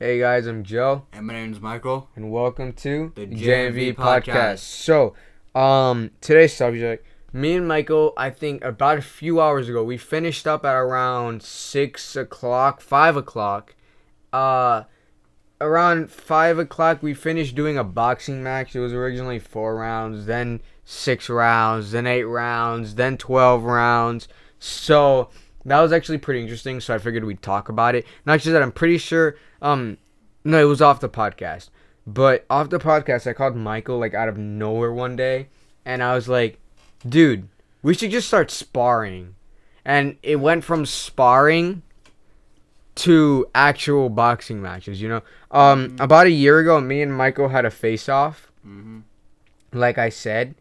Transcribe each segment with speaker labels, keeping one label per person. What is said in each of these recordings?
Speaker 1: Hey guys, I'm Joe,
Speaker 2: And my name is Michael.
Speaker 1: and welcome to
Speaker 2: The
Speaker 1: JMV
Speaker 2: JMV
Speaker 1: Podcast.
Speaker 2: Podcast.
Speaker 1: Today's subject, me and Michael, I think about a few hours ago, we finished up at around 6 o'clock, 5 o'clock. Uh, Around 5 o'clock, we finished doing a boxing match. It was originally 4 rounds, then 6 rounds, then 8 rounds, then 12 rounds. So that was actually pretty interesting. So I figured we'd talk about it. Not just that, I'm pretty sure. No, it was off the podcast. But off the podcast, I called Michael like out of nowhere one day, and I was like, "Dude, we should just start sparring." And it went from sparring to actual boxing matches. About a year ago, me and Michael had a face-off.
Speaker 2: Mm-hmm.
Speaker 1: Like I said,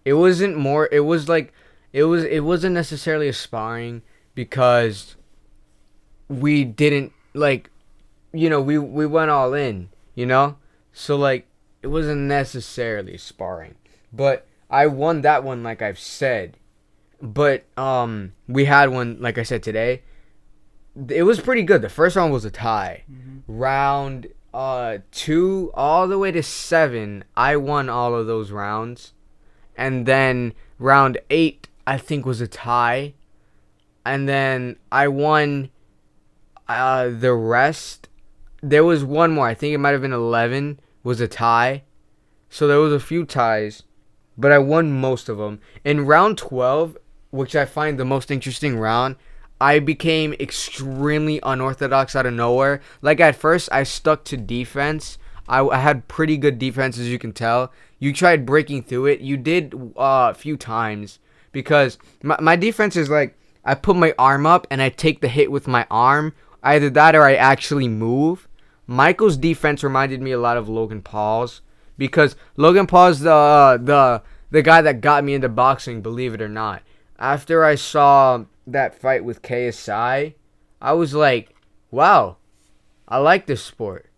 Speaker 1: it wasn't more. It was like it was. It wasn't necessarily a sparring because we didn't like. We went all in. So like it wasn't necessarily sparring, but I won that one. Like I've said, but we had one. Like I said today. It was pretty good. The first round was a tie. Round 2 all the way to 7, I won all of those rounds. And then round 8 I think was a tie. And then I won the rest. There was one more. I think it might have been 11 was a tie. So there was a few ties, but I won most of them. In round 12, which I find the most interesting round, I became extremely unorthodox out of nowhere. Like at first, I stuck to defense. I had pretty good defense, as you can tell. You tried breaking through it. You did a few times because my defense is like I put my arm up and I take the hit with my arm. Either that or I actually move. Michael's defense reminded me a lot of Logan Paul's because Logan Paul's the guy that got me into boxing, believe it or not. After I saw that fight with KSI, I was like, wow, I like this sport.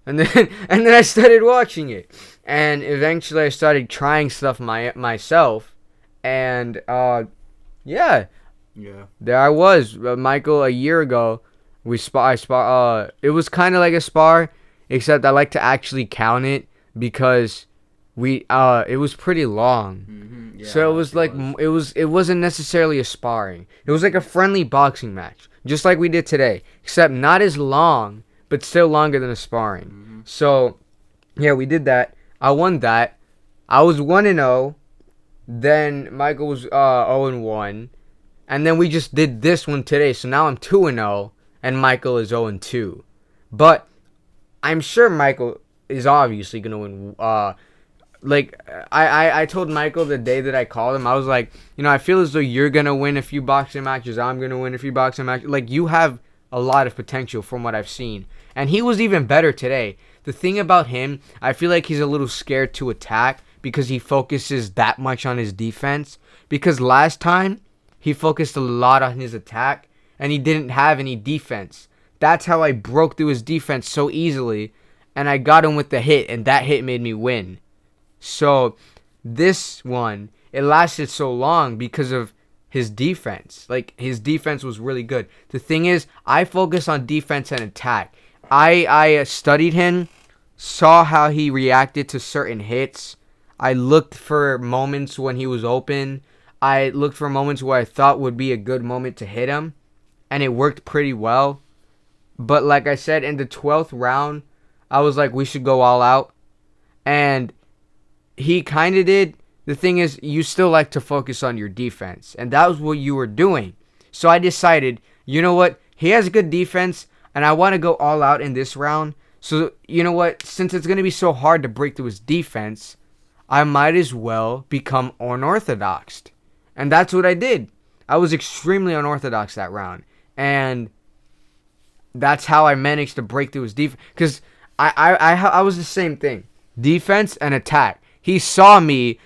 Speaker 1: And then and then I started watching it. And eventually I started trying stuff myself. And yeah,
Speaker 2: Yeah.
Speaker 1: there I was, Michael, a year ago. It was kind of like a spar, except I like to actually count it because it was pretty long.
Speaker 2: Mm-hmm. Yeah.
Speaker 1: So it was like it wasn't necessarily a sparring. It was like a friendly boxing match, just like we did today, except not as long, but still longer than a sparring.
Speaker 2: Mm-hmm.
Speaker 1: So yeah, we did that. I won that. I was 1-0. Then Michael was 0-1, and then we just did this one today. So now I'm 2-0, and Michael is 0-2. But I'm sure Michael is obviously gonna win. Like I told Michael the day that I called him, I was like, I feel as though you're gonna win a few boxing matches. I'm gonna win a few boxing matches. Like you have a lot of potential from what I've seen, and he was even better today. The thing about him, I feel like he's a little scared to attack because he focuses that much on his defense. Because last time he focused a lot on his attack and he didn't have any defense. That's how I broke through his defense so easily, and I got him with the hit, and that hit made me win. So this one, it lasted so long because of his defense. Like his defense was really good. The thing is, I focus on defense and attack. I studied him, saw how he reacted to certain hits. I looked for moments when he was open. I looked for moments where I thought would be a good moment to hit him, and it worked pretty well. But like I said, in the 12th round, I was like, we should go all out. And he kind of did. The thing is, you still like to focus on your defense, and that was what you were doing. So I decided, you know what? He has good defense, and I want to go all out in this round. So, you know what? Since it's going to be so hard to break through his defense, I might as well become unorthodox. And that's what I did. I was extremely unorthodox that round. And that's how I managed to break through his defense. Because I was the same thing. Defense and attack. He saw me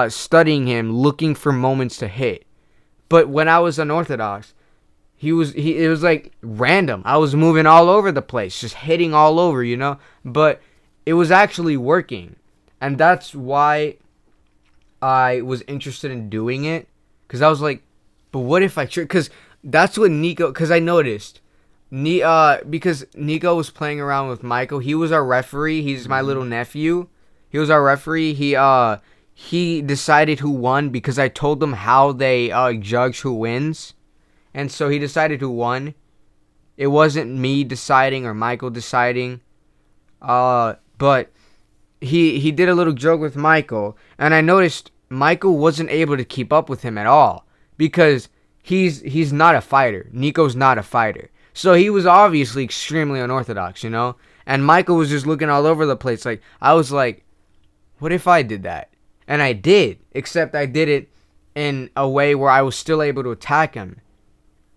Speaker 1: studying him, looking for moments to hit. But when I was unorthodox, it was like random. I was moving all over the place, just hitting all over. But it was actually working. And that's why I was interested in doing it. Because I was like, but what if I try? Because that's what Nico, because I noticed Because Nico was playing around with Michael. He was our referee. He's my little nephew. He was our referee. He decided who won because I told him how they judge who wins, and so he decided who won. It wasn't me deciding or Michael deciding. But he did a little joke with Michael, and I noticed Michael wasn't able to keep up with him at all because he's not a fighter. Nico's not a fighter. So he was obviously extremely unorthodox, you know? And Michael was just looking all over the place. Like, I was like, what if I did that? And I did, except I did it in a way where I was still able to attack him.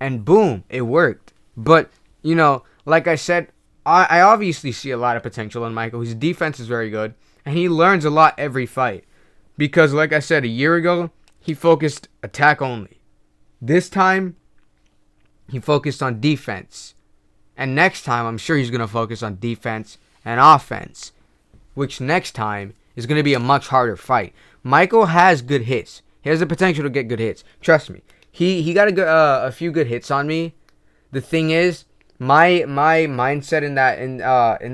Speaker 1: And boom, it worked. But, you know, like I said, I obviously see a lot of potential in Michael. His defense is very good. And he learns a lot every fight. Because, like I said, a year ago, he focused attack only. This time, he focused on defense. And next time, I'm sure he's going to focus on defense and offense. Which next time is going to be a much harder fight. Michael has good hits. He has the potential to get good hits. Trust me. He got a few good hits on me. The thing is, my mindset in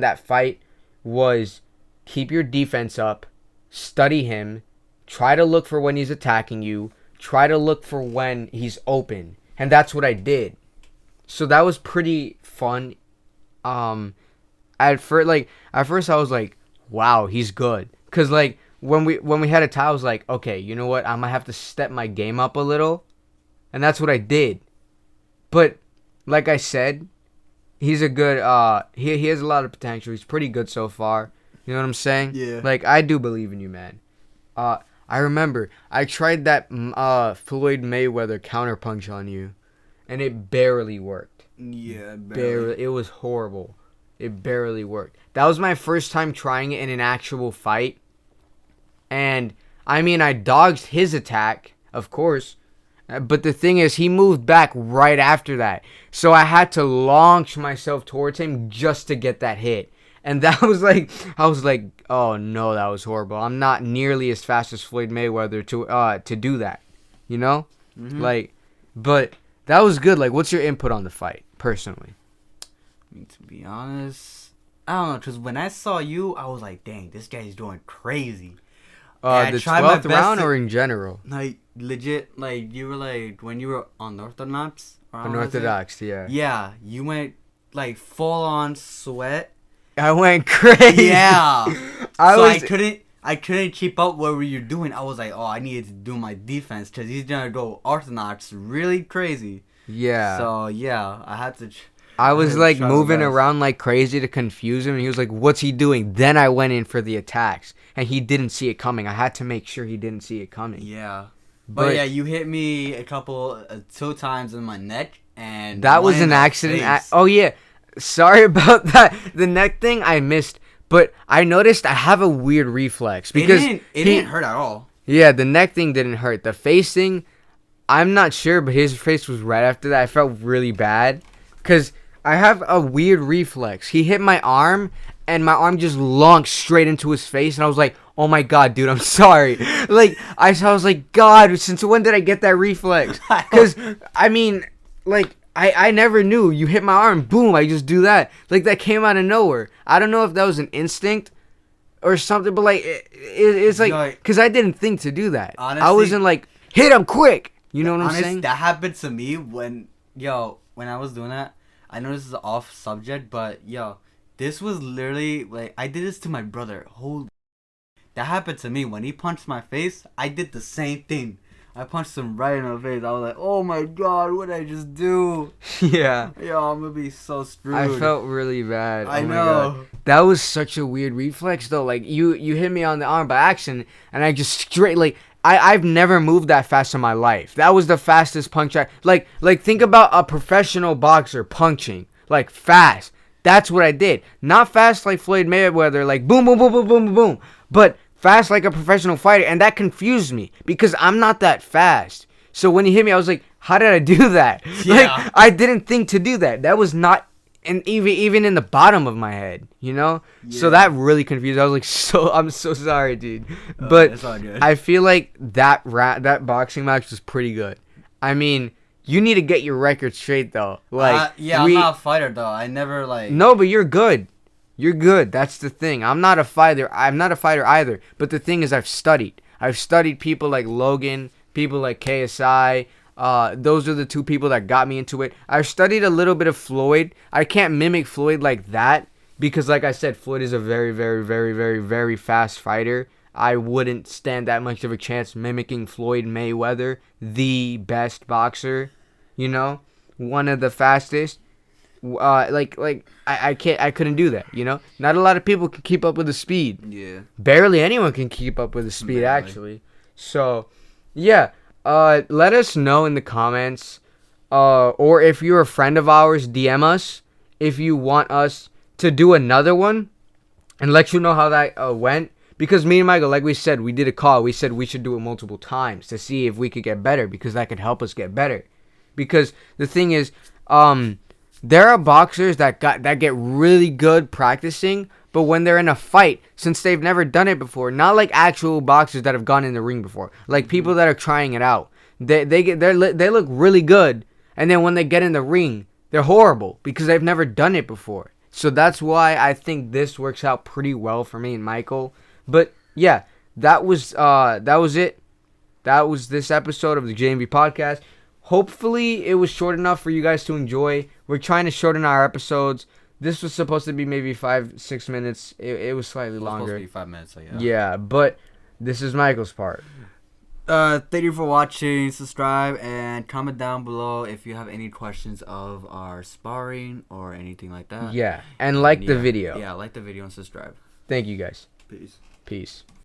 Speaker 1: that fight was keep your defense up, study him, try to look for when he's attacking you, try to look for when he's open, and that's what I did. So that was pretty fun. At first I was like, wow, he's good. Cause like when we had a tie, I was like, okay, you know what? I might have to step my game up a little, and that's what I did. But like I said, he's a good. He has a lot of potential. He's pretty good so far. You know what I'm saying?
Speaker 2: Yeah.
Speaker 1: Like I do believe in you, man. I remember I tried that Floyd Mayweather counterpunch on you, and it barely worked.
Speaker 2: Yeah,
Speaker 1: Barely. It was horrible. It barely worked. That was my first time trying it in an actual fight. And, I mean, I dodged his attack, of course. But the thing is, he moved back right after that. So I had to launch myself towards him just to get that hit. And that was like, I was like, oh no, that was horrible. I'm not nearly as fast as Floyd Mayweather to do that. You know?
Speaker 2: Mm-hmm.
Speaker 1: Like, but that was good. Like, what's your input on the fight, personally?
Speaker 2: I mean, to be honest, I don't know, because when I saw you, I was like, dang, this guy's doing crazy.
Speaker 1: The 12th round or in general?
Speaker 2: Like, legit, like, you were like, when you were unorthodox?
Speaker 1: Unorthodox, yeah.
Speaker 2: Yeah, you went, like, full on sweat.
Speaker 1: I went crazy.
Speaker 2: Yeah.
Speaker 1: I
Speaker 2: couldn't keep up what were you doing. I was like, oh, I needed to do my defense, because he's going to go orthodox really crazy.
Speaker 1: Yeah.
Speaker 2: So, yeah, I had to...
Speaker 1: I was like moving around like crazy to confuse him, and he was like, what's he doing? Then I went in for the attacks, and he didn't see it coming. I had to make sure he didn't see it coming.
Speaker 2: Yeah. But yeah, you hit me two times in my neck, and
Speaker 1: that was an accident. Oh, yeah. Sorry about that. The neck thing I missed, but I noticed I have a weird reflex. Because
Speaker 2: it didn't hurt at all.
Speaker 1: Yeah, the neck thing didn't hurt. The face thing, I'm not sure, but his face was right after that. I felt really bad, because... I have a weird reflex. He hit my arm, and my arm just launched straight into his face, and I was like, oh my god, dude, I'm sorry. Like, I was like, God, since when did I get that reflex? Because, I mean, like, I never knew. You hit my arm, boom, I just do that. Like, that came out of nowhere. I don't know if that was an instinct or something, but, like, it's like, because I didn't think to do that.
Speaker 2: Honestly,
Speaker 1: I wasn't like, hit him quick. You know what I'm saying?
Speaker 2: That happened to me when I was doing that. I know this is off subject, but this was literally like I did this to my brother. That happened to me when he punched my face. I did the same thing. I punched him right in the face. I was like, "Oh my god, what did I just do?"
Speaker 1: Yeah.
Speaker 2: Yo, I'm gonna be so screwed.
Speaker 1: I felt really bad.
Speaker 2: I know.
Speaker 1: God. That was such a weird reflex, though. Like you hit me on the arm by accident, and I just straight like. I've never moved that fast in my life. That was the fastest punch like think about a professional boxer punching. Like fast. That's what I did. Not fast like Floyd Mayweather, like boom, boom, boom, boom, boom, boom, boom. But fast like a professional fighter. And that confused me because I'm not that fast. So when he hit me, I was like, how did I do that?
Speaker 2: Yeah.
Speaker 1: Like I didn't think to do that. That was not and even in the bottom of my head, you know? Yeah. So that really confused. I was like, I'm so sorry, dude. But
Speaker 2: it's all good.
Speaker 1: I feel like that boxing match was pretty good. I mean, You need to get your record straight though. Like
Speaker 2: yeah, I'm not a fighter though. I never like.
Speaker 1: No, but you're good. You're good. That's the thing. I'm not a fighter. I'm not a fighter either. But the thing is, I've studied. I've studied people like Logan, people like KSI. Those are the two people that got me into it. I've studied a little bit of Floyd. I can't mimic Floyd like that because, like I said, Floyd is a very, very, very, very, very fast fighter. I wouldn't stand that much of a chance mimicking Floyd Mayweather, the best boxer. You know, one of the fastest. I couldn't do that. You know, not a lot of people can keep up with the speed.
Speaker 2: Yeah.
Speaker 1: Barely anyone can keep up with the speed,
Speaker 2: Barely.
Speaker 1: actually. So, yeah. Let us know in the comments, or if you're a friend of ours, DM us if you want us to do another one, and let you know how that went. Because me and Michael, like we said, we did a call. We said we should do it multiple times to see if we could get better, because that could help us get better. Because the thing is, there are boxers that get really good practicing, but when they're in a fight, since they've never done it before, not like actual boxers that have gone in the ring before, like people that are trying it out, they look really good, and then when they get in the ring, they're horrible because they've never done it before. So that's why I think this works out pretty well for me and Michael. But yeah, that was it. That was this episode of the JMV podcast. Hopefully it was short enough for you guys to enjoy. We're trying to shorten our episodes. This was supposed to be maybe 5-6 minutes. It was slightly longer.
Speaker 2: Supposed to be 5 minutes, so yeah.
Speaker 1: Yeah, but this is Michael's part.
Speaker 2: Thank you for watching. Subscribe and comment down below if you have any questions of our sparring or anything like that.
Speaker 1: Yeah, and like the video.
Speaker 2: Yeah, like the video and subscribe.
Speaker 1: Thank you guys.
Speaker 2: Peace.
Speaker 1: Peace.